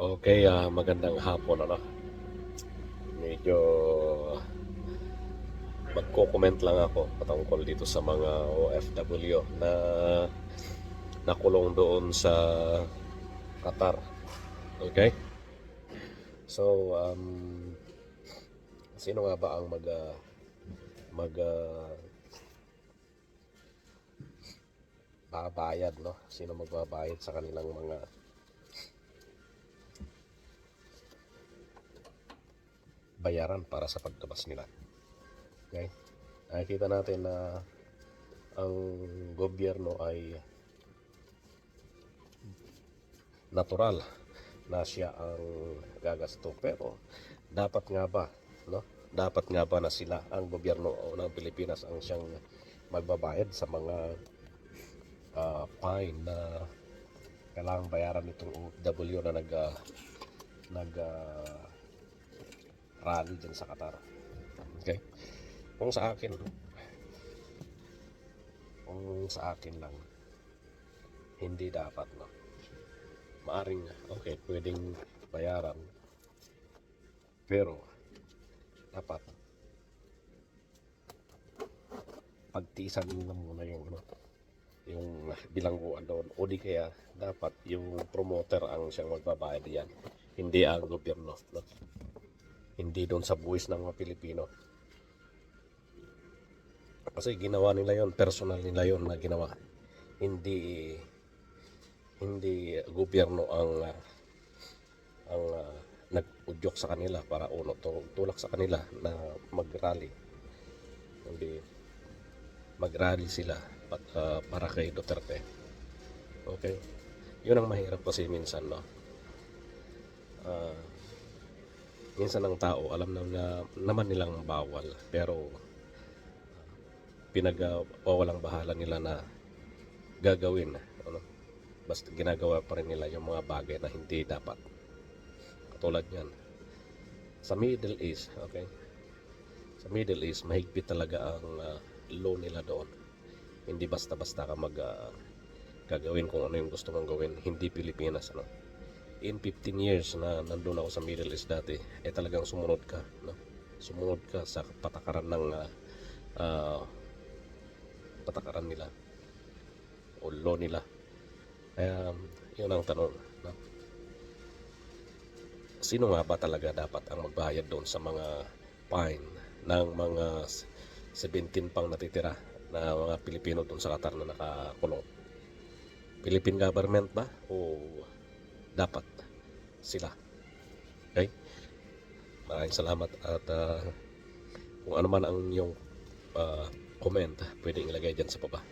Okay, magandang hapon, ano. Medyo magko-comment lang ako patungkol dito sa mga OFW na nakulong doon sa Qatar. Okay? So, sino nga ba ang mag babayad, no? Sino magbabayad sa kanilang mga bayaran para sa pagtabas nila? Okay? Nakikita natin na ang gobyerno ay natural na siya ang gagasto, pero dapat nga ba, no? Dapat nga ba na sila ang gobyerno ng Pilipinas ang siyang magbabayad sa mga fine na kailangang bayaran nitong OFW na nag rally dyan sa Qatar? Okay? Kung sa akin lang, hindi dapat, no? Maaring, okay, pwedeng bayaran, pero dapat pagtiisan nila muna yung bilangguan doon, o di kaya dapat yung promoter ang siyang magbabayad yan, hindi ang gobyerno, no? Hindi doon sa buwis ng mga Pilipino, kasi ginawa nila yon, personal nila yon na ginawa. Hindi gobyerno ang nag-udyok sa kanila para tulak sa kanila na mag-rally. Hindi mag-rally sila para kay Duterte. Okay? Yun ang mahirap kasi minsan, no? Minsan ang tao alam naman nilang bawal, pero pinagwawalang bahala nila na gagawin, ano? Basta ginagawa pa rin nila yung mga bagay na hindi dapat. Katulad yan sa Middle East, okay? Sa Middle East, mahigpit talaga ang law nila doon. Hindi basta-basta ka gagawin kung ano yung gusto mong gawin. Hindi Pilipinas, ano? In 15 years na nandun ako sa Middle East dati, talagang sumunod ka, no? Sumunod ka sa patakaran ng patakaran nila o law nila. Kaya yun ang tanong, no? Sino nga ba talaga dapat ang magbayad doon sa mga fine ng mga 17 pang natitira na mga Pilipino doon sa Qatar na nakakulong? Philippine government ba o dapat sila? Okay? Maraming salamat, at kung ano man ang inyong comment, pwedeng ilagay dyan sa baba.